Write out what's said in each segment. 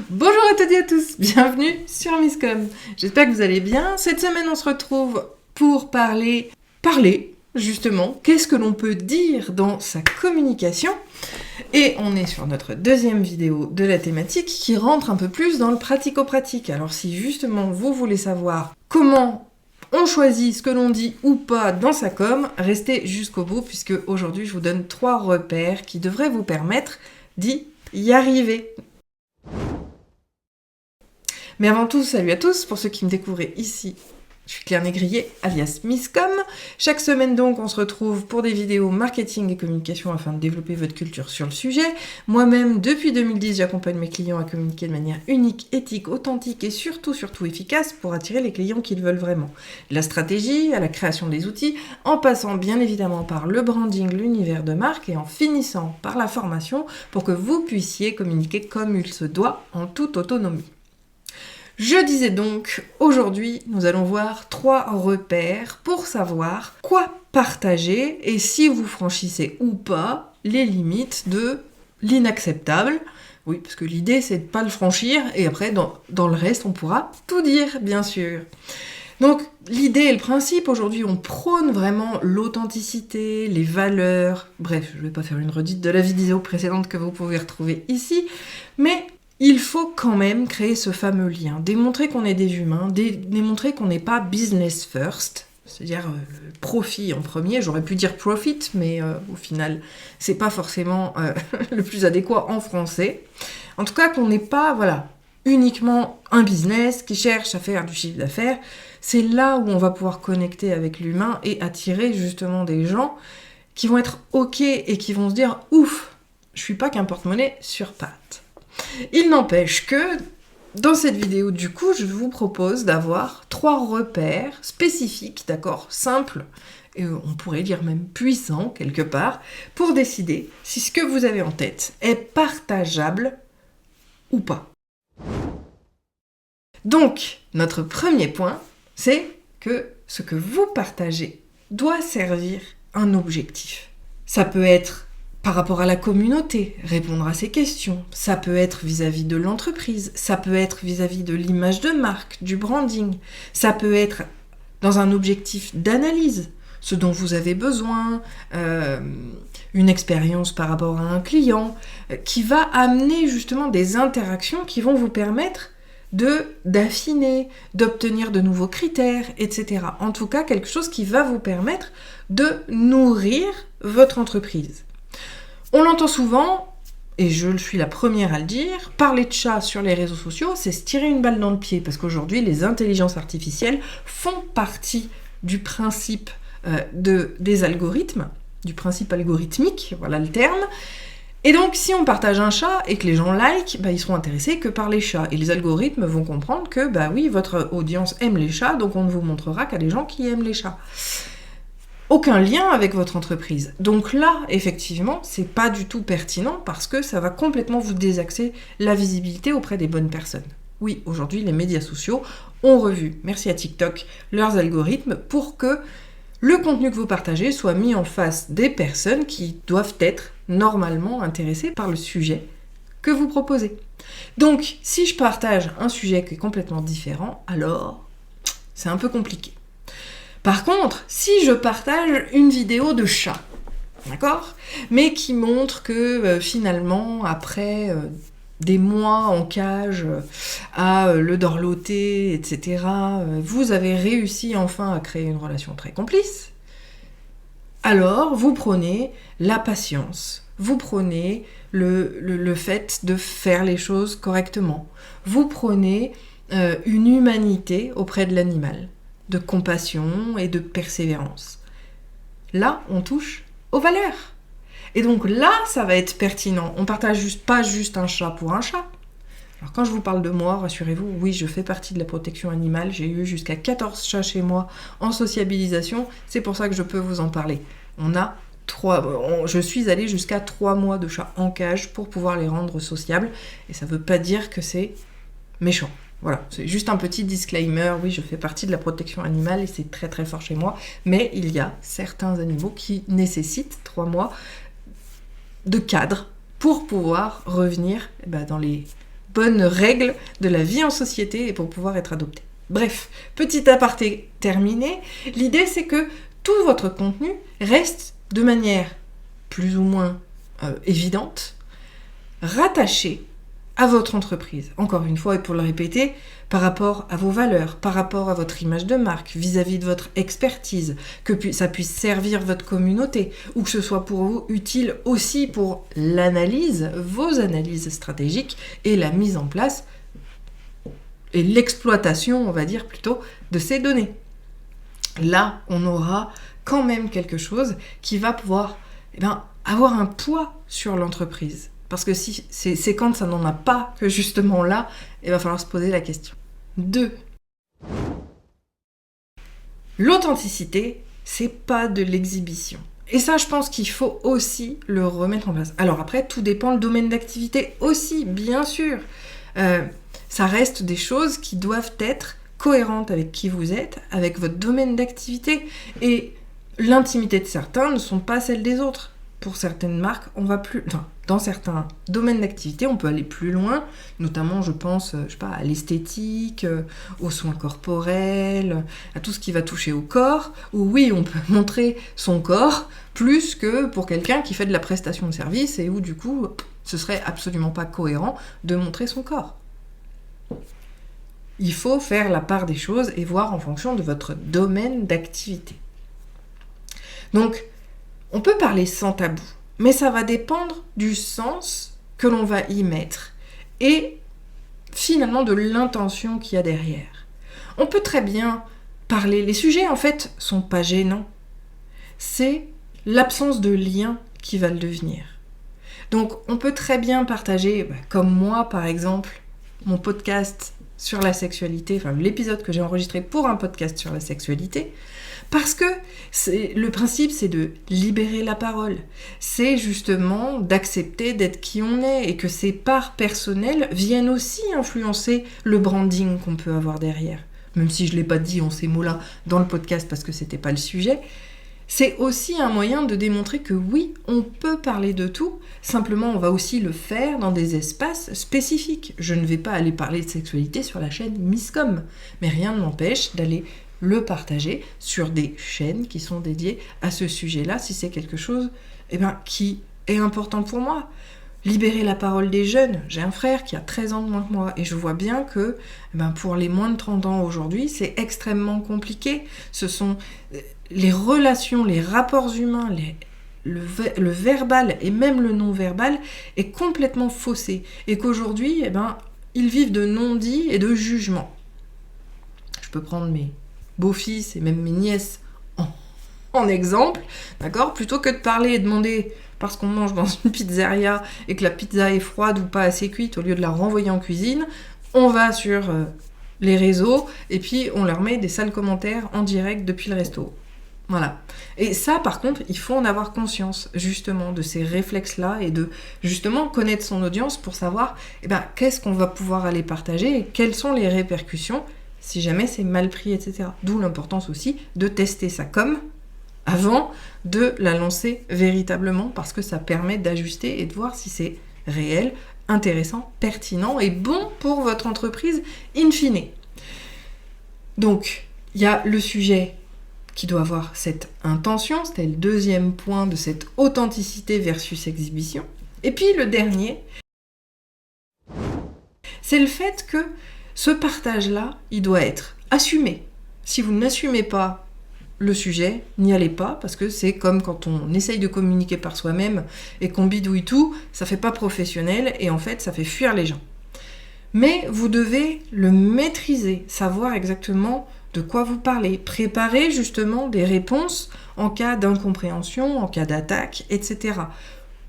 Bonjour à toutes et à tous, bienvenue sur Misscom. J'espère que vous allez bien. Cette semaine, on se retrouve pour parler, justement, qu'est-ce que l'on peut dire dans sa communication. Et on est sur notre deuxième vidéo de la thématique qui rentre un peu plus dans le pratico-pratique. Alors si justement vous voulez savoir comment on choisit ce que l'on dit ou pas dans sa com, restez jusqu'au bout puisque aujourd'hui je vous donne 3 repères qui devraient vous permettre d'y arriver. Mais avant tout, salut à tous, pour ceux qui me découvrent ici, je suis Claire Négrier, alias Misscom. Chaque semaine donc, on se retrouve pour des vidéos marketing et communication afin de développer votre culture sur le sujet. Moi-même, depuis 2010, j'accompagne mes clients à communiquer de manière unique, éthique, authentique et surtout efficace pour attirer les clients qu'ils veulent vraiment. De la stratégie à la création des outils, en passant bien évidemment par le branding, l'univers de marque et en finissant par la formation pour que vous puissiez communiquer comme il se doit en toute autonomie. Je disais donc, aujourd'hui, nous allons voir 3 repères pour savoir quoi partager et si vous franchissez ou pas les limites de l'inacceptable. Oui, parce que l'idée, c'est de ne pas le franchir et après, dans le reste, on pourra tout dire, bien sûr. Donc, l'idée et le principe, aujourd'hui, on prône vraiment l'authenticité, les valeurs. Bref, je ne vais pas faire une redite de la vidéo précédente que vous pouvez retrouver ici, mais il faut quand même créer ce fameux lien, démontrer qu'on est des humains, démontrer qu'on n'est pas business first, c'est-à-dire profit en premier. J'aurais pu dire profit, mais au final, c'est pas forcément le plus adéquat en français. En tout cas, qu'on n'est pas, uniquement un business qui cherche à faire du chiffre d'affaires. C'est là où on va pouvoir connecter avec l'humain et attirer justement des gens qui vont être OK et qui vont se dire « Ouf, je suis pas qu'un porte-monnaie sur pattes ». Il n'empêche que, dans cette vidéo, du coup, je vous propose d'avoir 3 repères spécifiques, d'accord, simples, et on pourrait dire même puissants, quelque part, pour décider si ce que vous avez en tête est partageable ou pas. Donc, notre premier point, c'est que ce que vous partagez doit servir un objectif. Ça peut être par rapport à la communauté, répondre à ces questions. Ça peut être vis-à-vis de l'entreprise, ça peut être vis-à-vis de l'image de marque, du branding. Ça peut être dans un objectif d'analyse, ce dont vous avez besoin, une expérience par rapport à un client, qui va amener justement des interactions qui vont vous permettre d'affiner, d'obtenir de nouveaux critères, etc. En tout cas, quelque chose qui va vous permettre de nourrir votre entreprise. On l'entend souvent, et je suis la première à le dire, parler de chat sur les réseaux sociaux, c'est se tirer une balle dans le pied, parce qu'aujourd'hui, les intelligences artificielles font partie du principe des algorithmes, du principe algorithmique, voilà le terme. Et donc, si on partage un chat et que les gens like, ils seront intéressés que par les chats. Et les algorithmes vont comprendre que, oui, votre audience aime les chats, donc on ne vous montrera qu'à des gens qui aiment les chats. Aucun lien avec votre entreprise. Donc là, effectivement, c'est pas du tout pertinent parce que ça va complètement vous désaxer la visibilité auprès des bonnes personnes. Oui, aujourd'hui, les médias sociaux ont revu, merci à TikTok, leurs algorithmes pour que le contenu que vous partagez soit mis en face des personnes qui doivent être normalement intéressées par le sujet que vous proposez. Donc, si je partage un sujet qui est complètement différent, alors c'est un peu compliqué. Par contre, si je partage une vidéo de chat, d'accord, mais qui montre que finalement, après des mois en cage à le dorloter, etc., vous avez réussi enfin à créer une relation très complice, alors vous prenez la patience, vous prenez le fait de faire les choses correctement, vous prenez une humanité auprès de l'animal, de compassion et de persévérance. Là, on touche aux valeurs. Et donc là, ça va être pertinent. On partage pas juste un chat pour un chat. Alors quand je vous parle de moi, rassurez-vous, oui, je fais partie de la protection animale. J'ai eu jusqu'à 14 chats chez moi en sociabilisation. C'est pour ça que je peux vous en parler. Je suis allée jusqu'à 3 mois de chats en cage pour pouvoir les rendre sociables. Et ça ne veut pas dire que c'est méchant. Voilà, c'est juste un petit disclaimer. Oui, je fais partie de la protection animale et c'est très très fort chez moi. Mais il y a certains animaux qui nécessitent 3 mois de cadre pour pouvoir revenir dans les bonnes règles de la vie en société et pour pouvoir être adopté. Bref, petit aparté terminé, l'idée c'est que tout votre contenu reste de manière plus ou moins évidente, rattaché à votre entreprise. Encore une fois, et pour le répéter, par rapport à vos valeurs, par rapport à votre image de marque, vis-à-vis de votre expertise, que ça puisse servir votre communauté, ou que ce soit pour vous utile aussi pour l'analyse, vos analyses stratégiques et la mise en place et l'exploitation, on va dire plutôt, de ces données. Là, on aura quand même quelque chose qui va pouvoir avoir un poids sur l'entreprise. Parce que si c'est quand ça n'en a pas que justement là, il va falloir se poser la question. 2. L'authenticité, c'est pas de l'exhibition. Et ça, je pense qu'il faut aussi le remettre en place. Alors après, tout dépend le domaine d'activité aussi, bien sûr. Ça reste des choses qui doivent être cohérentes avec qui vous êtes, avec votre domaine d'activité. Et l'intimité de certains ne sont pas celles des autres. Pour certaines marques, on va plus... Enfin, dans certains domaines d'activité, on peut aller plus loin, notamment, je pense, à l'esthétique, aux soins corporels, à tout ce qui va toucher au corps, où oui, on peut montrer son corps plus que pour quelqu'un qui fait de la prestation de service et où, du coup, ce serait absolument pas cohérent de montrer son corps. Il faut faire la part des choses et voir en fonction de votre domaine d'activité. Donc, on peut parler sans tabou, mais ça va dépendre du sens que l'on va y mettre et finalement de l'intention qu'il y a derrière. On peut très bien parler, les sujets en fait sont pas gênants, c'est l'absence de lien qui va le devenir. Donc on peut très bien partager, comme moi par exemple, mon podcast sur la sexualité, enfin l'épisode que j'ai enregistré pour un podcast sur la sexualité, parce que le principe, c'est de libérer la parole. C'est justement d'accepter d'être qui on est et que ces parts personnelles viennent aussi influencer le branding qu'on peut avoir derrière. Même si je ne l'ai pas dit en ces mots-là dans le podcast parce que ce n'était pas le sujet, c'est aussi un moyen de démontrer que oui, on peut parler de tout, simplement on va aussi le faire dans des espaces spécifiques. Je ne vais pas aller parler de sexualité sur la chaîne Misscom, mais rien ne m'empêche d'aller le partager sur des chaînes qui sont dédiées à ce sujet-là, si c'est quelque chose qui est important pour moi. Libérer la parole des jeunes. J'ai un frère qui a 13 ans de moins que moi et je vois bien que pour les moins de 30 ans aujourd'hui, c'est extrêmement compliqué. Ce sont les relations, les rapports humains, le verbal et même le non-verbal est complètement faussé et qu'aujourd'hui, ils vivent de non-dits et de jugements. Je peux prendre mes beaux-fils et même mes nièces en exemple, d'accord ? Plutôt que de parler et demander parce qu'on mange dans une pizzeria et que la pizza est froide ou pas assez cuite, au lieu de la renvoyer en cuisine, on va sur les réseaux et puis on leur met des sales commentaires en direct depuis le resto. Voilà. Et ça, par contre, il faut en avoir conscience, justement, de ces réflexes-là et de, justement, connaître son audience pour savoir qu'est-ce qu'on va pouvoir aller partager et quelles sont les répercussions si jamais c'est mal pris, etc. D'où l'importance aussi de tester sa com avant de la lancer véritablement, parce que ça permet d'ajuster et de voir si c'est réel, intéressant, pertinent et bon pour votre entreprise in fine. Donc, il y a le sujet qui doit avoir cette intention, c'était le deuxième point de cette authenticité versus exhibition. Et puis le dernier, c'est le fait que ce partage-là, il doit être assumé. Si vous n'assumez pas le sujet, n'y allez pas, parce que c'est comme quand on essaye de communiquer par soi-même et qu'on bidouille tout, ça fait pas professionnel et en fait, ça fait fuir les gens. Mais vous devez le maîtriser, savoir exactement de quoi vous parlez, préparer justement des réponses en cas d'incompréhension, en cas d'attaque, etc.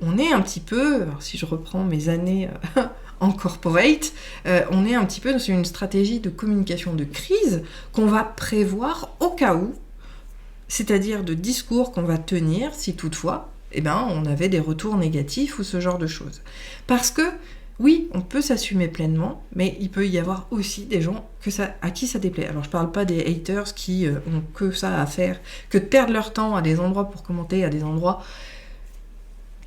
On est un petit peu, alors si je reprends mes années en corporate, on est un petit peu dans une stratégie de communication de crise qu'on va prévoir au cas où, c'est-à-dire de discours qu'on va tenir si toutefois, on avait des retours négatifs ou ce genre de choses. Parce que oui, on peut s'assumer pleinement, mais il peut y avoir aussi des gens à qui ça déplaît. Alors je parle pas des haters qui ont que ça à faire, que de perdre leur temps à des endroits pour commenter, à des endroits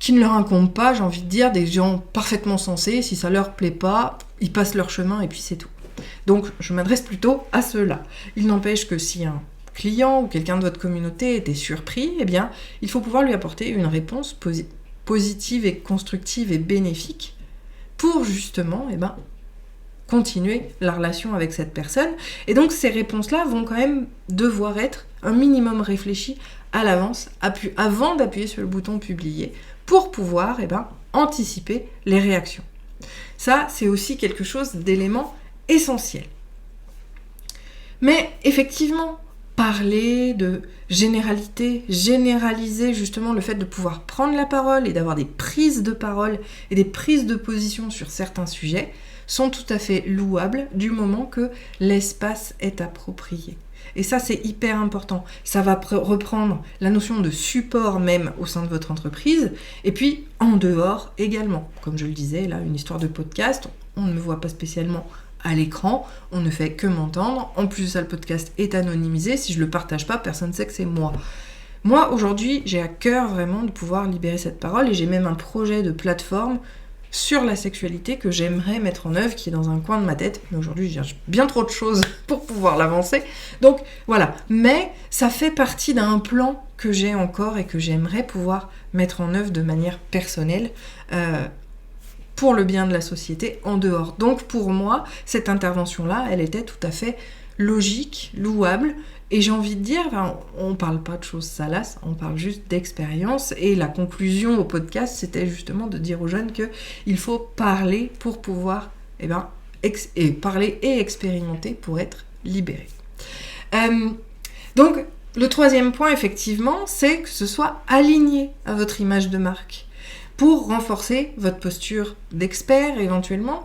qui ne leur incombent pas, j'ai envie de dire, des gens parfaitement sensés. Si ça leur plaît pas, ils passent leur chemin et puis c'est tout. Donc, je m'adresse plutôt à ceux-là. Il n'empêche que si un client ou quelqu'un de votre communauté était surpris, eh bien, il faut pouvoir lui apporter une réponse positive et constructive et bénéfique pour justement, continuer la relation avec cette personne. Et donc, ces réponses-là vont quand même devoir être un minimum réfléchies à l'avance, avant d'appuyer sur le bouton publier, pour pouvoir anticiper les réactions. Ça, c'est aussi quelque chose d'élément essentiel. Mais effectivement, parler de généralité, généraliser justement le fait de pouvoir prendre la parole et d'avoir des prises de parole et des prises de position sur certains sujets sont tout à fait louables du moment que l'espace est approprié. Et ça, c'est hyper important. Ça va reprendre la notion de support même au sein de votre entreprise, et puis en dehors également. Comme je le disais, là, une histoire de podcast, on ne me voit pas spécialement à l'écran, on ne fait que m'entendre. En plus de ça, le podcast est anonymisé. Si je ne le partage pas, personne ne sait que c'est moi. Moi, aujourd'hui, j'ai à cœur vraiment de pouvoir libérer cette parole, et j'ai même un projet de plateforme sur la sexualité que j'aimerais mettre en œuvre, qui est dans un coin de ma tête. Mais aujourd'hui, j'ai bien trop de choses pour pouvoir l'avancer. Donc voilà. Mais ça fait partie d'un plan que j'ai encore et que j'aimerais pouvoir mettre en œuvre de manière personnelle pour le bien de la société en dehors. Donc pour moi, cette intervention-là, elle était tout à fait logique, louable. Et j'ai envie de dire, on ne parle pas de choses salaces, on parle juste d'expérience. Et la conclusion au podcast, c'était justement de dire aux jeunes qu'il faut parler pour pouvoir parler et expérimenter pour être libéré. Donc, le troisième point, effectivement, c'est que ce soit aligné à votre image de marque pour renforcer votre posture d'expert éventuellement,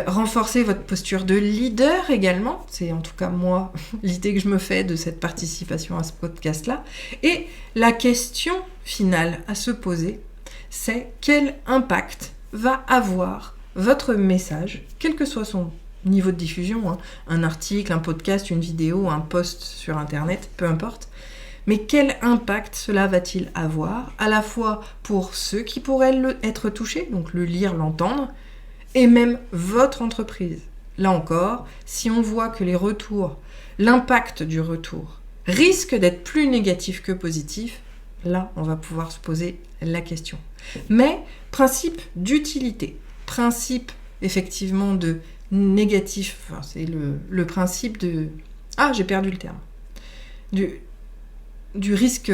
renforcer votre posture de leader également. C'est en tout cas moi l'idée que je me fais de cette participation à ce podcast-là. Et la question finale à se poser, c'est quel impact va avoir votre message, quel que soit son niveau de diffusion, un article, un podcast, une vidéo, un post sur Internet, peu importe. Mais quel impact cela va-t-il avoir, à la fois pour ceux qui pourraient être touchés, donc le lire, l'entendre, et même votre entreprise. Là encore, si on voit que l'impact du retour risque d'être plus négatif que positif, là, on va pouvoir se poser la question. Mais principe d'utilité, principe effectivement de négatif, c'est le principe de... Ah, j'ai perdu le terme. Du risque...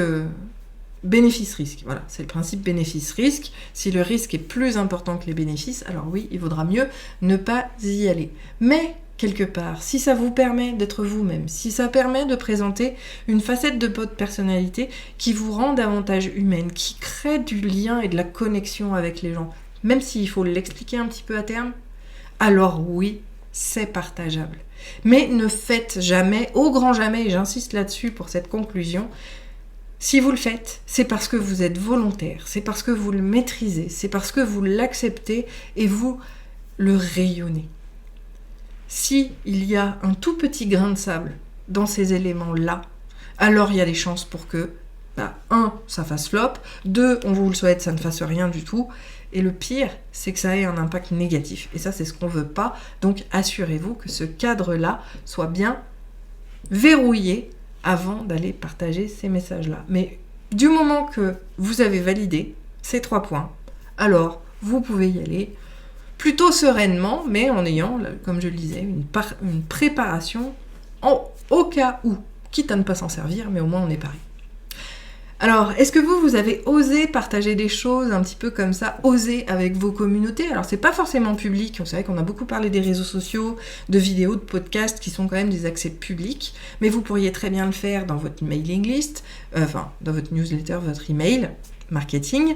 bénéfice-risque, voilà, c'est le principe bénéfice-risque. Si le risque est plus important que les bénéfices, alors oui, il vaudra mieux ne pas y aller. Mais, quelque part, si ça vous permet d'être vous-même, si ça permet de présenter une facette de votre personnalité qui vous rend davantage humaine, qui crée du lien et de la connexion avec les gens, même s'il faut l'expliquer un petit peu à terme, alors oui, c'est partageable. Mais ne faites jamais, au grand jamais, et j'insiste là-dessus pour cette conclusion, si vous le faites, c'est parce que vous êtes volontaire, c'est parce que vous le maîtrisez, c'est parce que vous l'acceptez et vous le rayonnez. Si il y a un tout petit grain de sable dans ces éléments-là, alors il y a des chances pour que, 1, ça fasse flop, 2, on vous le souhaite, ça ne fasse rien du tout, et le pire, c'est que ça ait un impact négatif. Et ça, c'est ce qu'on ne veut pas, donc assurez-vous que ce cadre-là soit bien verrouillé avant d'aller partager ces messages-là. Mais du moment que vous avez validé ces 3 points, alors vous pouvez y aller plutôt sereinement, mais en ayant, comme je le disais, une préparation au cas où, quitte à ne pas s'en servir, mais au moins on est paré. Alors, est-ce que vous avez osé partager des choses un petit peu comme ça, osé avec vos communautés ? Alors, c'est pas forcément public, on savait qu'on a beaucoup parlé des réseaux sociaux, de vidéos, de podcasts qui sont quand même des accès publics, mais vous pourriez très bien le faire dans votre mailing list, dans votre newsletter, votre email marketing,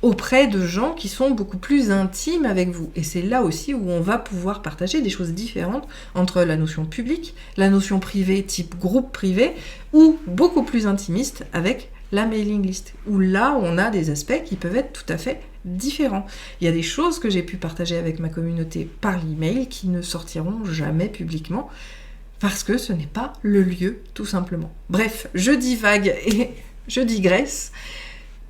auprès de gens qui sont beaucoup plus intimes avec vous. Et c'est là aussi où on va pouvoir partager des choses différentes entre la notion publique, la notion privée type groupe privé, ou beaucoup plus intimiste avec la mailing list, où là on a des aspects qui peuvent être tout à fait différents. Il y a des choses que j'ai pu partager avec ma communauté par l'email qui ne sortiront jamais publiquement parce que ce n'est pas le lieu, tout simplement. Bref, je divague et je digresse.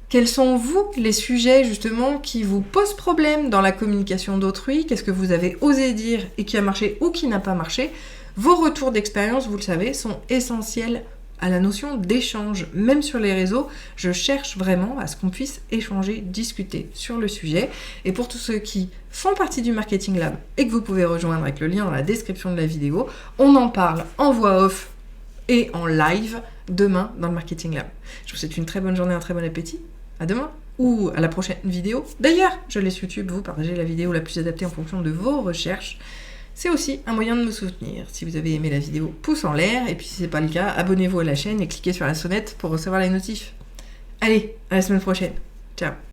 Quels sont, vous, les sujets, justement, qui vous posent problème dans la communication d'autrui? Qu'est-ce que vous avez osé dire et qui a marché ou qui n'a pas marché? Vos retours d'expérience, vous le savez, sont essentiels à la notion d'échange. Même sur les réseaux, je cherche vraiment à ce qu'on puisse échanger, discuter sur le sujet. Et pour tous ceux qui font partie du Marketing Lab et que vous pouvez rejoindre avec le lien dans la description de la vidéo, on en parle en voix off et en live demain dans le Marketing Lab. Je vous souhaite une très bonne journée, un très bon appétit. À demain ou à la prochaine vidéo. D'ailleurs, je laisse YouTube vous partager la vidéo la plus adaptée en fonction de vos recherches. C'est aussi un moyen de me soutenir. Si vous avez aimé la vidéo, pouce en l'air. Et puis si ce n'est pas le cas, abonnez-vous à la chaîne et cliquez sur la sonnette pour recevoir les notifs. Allez, à la semaine prochaine. Ciao.